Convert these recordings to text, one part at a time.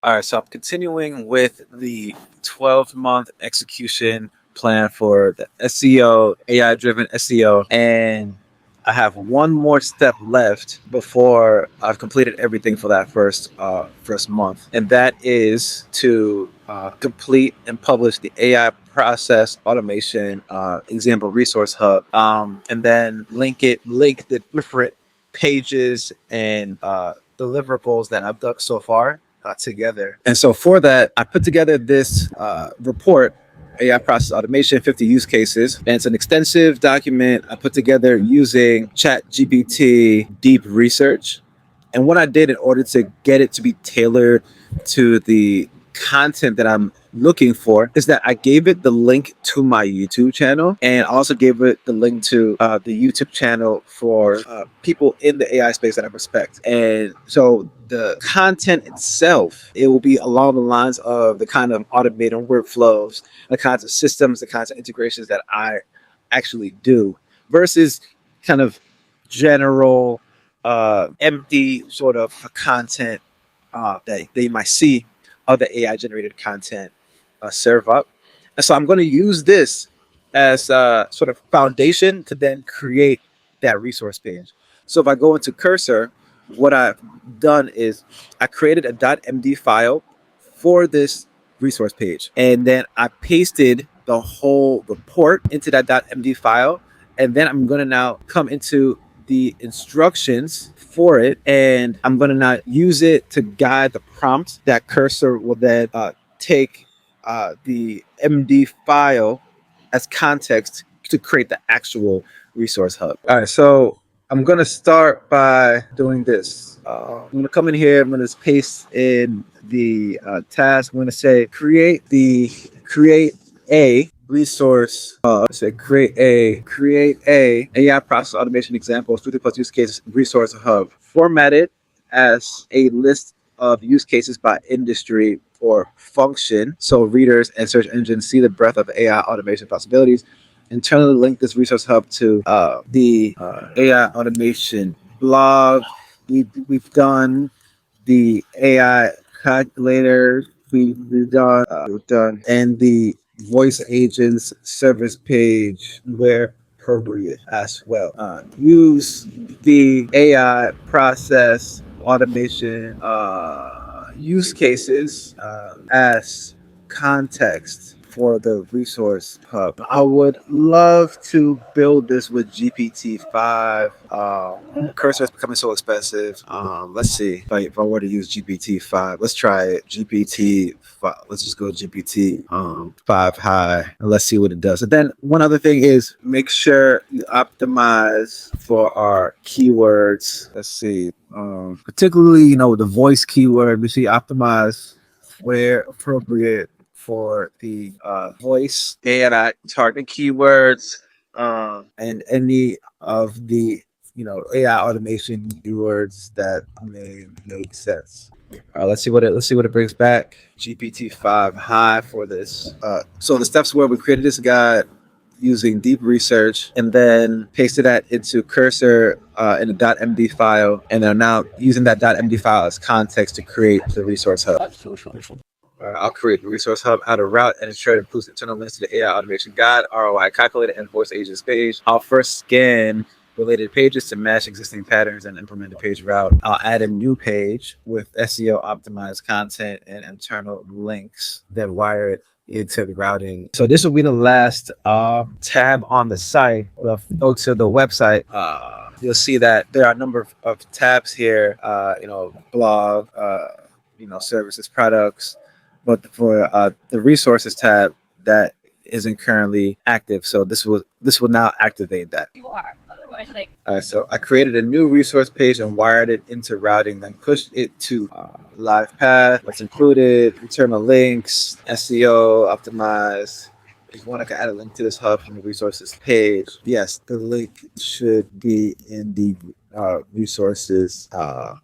All right, so I'm continuing with the 12-month execution plan for the SEO, AI-driven SEO, and I have one more step left before I've completed everything for that first month, and that is to complete and publish the AI process automation example resource hub, and then link the different pages and deliverables that I've done so far together. And so for that, I put together this report, AI process automation, 50 use cases. And it's an extensive document I put together using ChatGPT Deep Research. And what I did in order to get it to be tailored to the content that I'm looking for is that I gave it the link to my YouTube channel and also gave it the link to the YouTube channel for people in the AI space that I respect. And so the content itself, it will be along the lines of the kind of automated workflows, the kinds of systems, the kinds of integrations that I actually do versus kind of general empty sort of content that they might see other AI generated content serve up. And so I'm going to use this as a sort of foundation to then create that resource page. So if I go into Cursor, what I've done is I created a .md file for this resource page, and then I pasted the whole report into that .md file, and then I'm going to now come into the instructions for it, and I'm going to now use it to guide the prompt that Cursor will then take the MD file as context to create the actual resource hub. All right, so I'm going to start by doing this. I'm going to come in here. I'm going to paste in the task. I'm going to say create a resource hub. Say create a AI process automation example 50 plus use cases resource hub. Format it as a list of use cases by industry or function, so readers and search engines see the breadth of AI automation possibilities. Internally link this resource hub to the AI automation blog. We've done the AI calculator. We've done, and the voice agents service page where appropriate as well. Use the AI process automation use cases as context for the resource hub. I would love to build this with GPT-5. Cursor is becoming so expensive. Let's see if I were to use GPT-5. Let's try it. GPT-5. Let's just go GPT-5 high and let's see what it does. And then one other thing is make sure you optimize for our keywords. Let's see. Particularly, the voice keyword, we see optimize where appropriate for the voice and target keywords and any of the AI automation keywords that may make sense. Let's see what it brings back. GPT-5 high for this. So the steps where we created this guide using deep research and then pasted that into Cursor in a .md file, and then now using that .md file as context to create the resource hub. I'll create the resource hub, add a route, and ensure it includes internal links to the AI automation guide, ROI Calculator, and voice agents page. I'll first scan related pages to match existing patterns and implement the page route. I'll add a new page with SEO optimized content and internal links, then wire it into the routing. So this will be the last tab on the site. Well, go to the website. You'll see that there are a number of tabs here. Blog, services, products. But for the resources tab, that isn't currently active, so this will now activate that. All right, so I created a new resource page and wired it into routing, then pushed it to live path. What's included: internal links, SEO optimized. If you want, I can add a link to this hub from the resources page. Yes, the link should be in the resources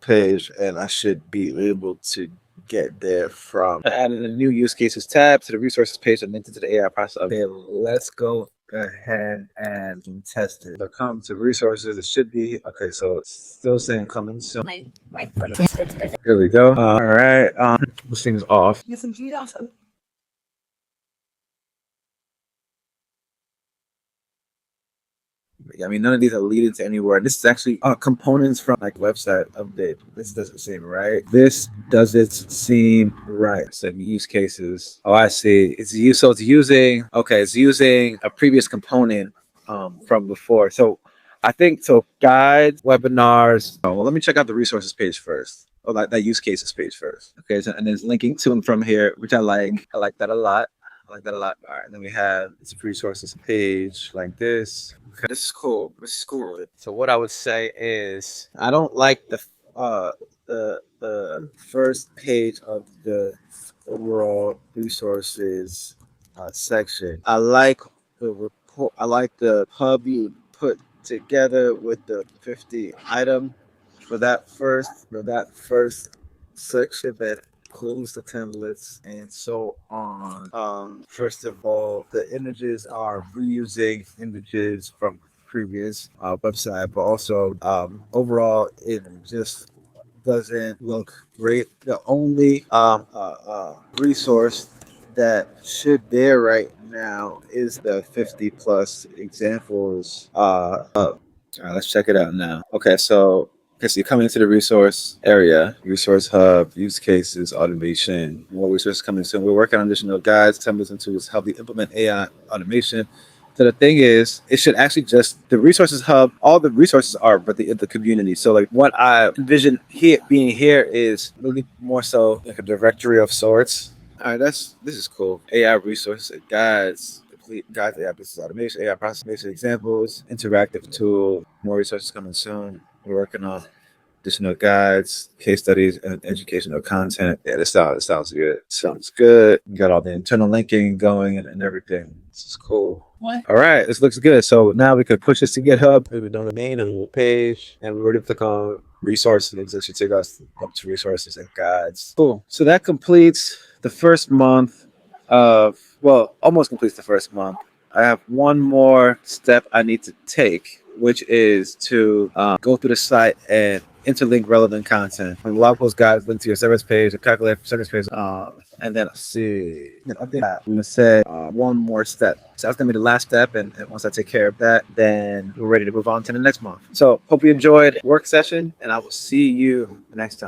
page, and I should be able to get there from. I added a new use cases tab to the resources page and linked it to the AI process. Okay, let's go Go ahead and test it. So come to resources. It should be okay. So it's still saying coming soon. Here we go. All right. This thing's off. I mean, none of these are leading to anywhere. This is actually components from like website update. This doesn't seem right. This doesn't seem right. So use cases. Oh, I see. It's used. So it's using. Okay, it's using a previous component from before. So I think so. Guides, webinars. Oh, well, let me check out the resources page first. Oh, that use cases page first. Okay, so and there's linking to them from here, which I like. I like that a lot. I like that a lot. All right, then we have this resources page like this. Okay, this is cool. This is cool. So what I would say is I don't like the first page of the overall resources section. I like the report. I like the hub you put together with the 50 item for that first section that includes the templates and so on. First of all, the images are reusing images from previous website, but also overall it just doesn't look great. The only resource that should there right now is the 50 plus examples. All right, let's check it out now. Okay, so you come into the resource area, resource hub, use cases, automation, more resources coming soon. We're working on additional guides, templates, and tools to help you implement AI automation. So the thing is, it should actually just the resources hub. All the resources are, but the community. So like what I envision here being here is really more so like a directory of sorts. All right, this is cool. AI resources, guides, complete guides, AI business automation, AI process automation examples, interactive tool. More resources coming soon. We're working on additional guides, case studies, and educational content. Yeah, this sounds good. Sounds good. We got all the internal linking going and everything. This is cool. What? All right, this looks good. So now we could push this to GitHub. We've done the main and page, and we're ready to click on resources. That should take us up to resources and guides. Cool. So that completes the first month of, well, almost completes the first month. I have one more step I need to take, which is to go through the site and interlink relevant content. And blog post guides link to your service page, a calculator for service page, and then see. I think I'm gonna say one more step. So that's gonna be the last step, and once I take care of that, then we're ready to move on to the next month. So hope you enjoyed work session, and I will see you next time.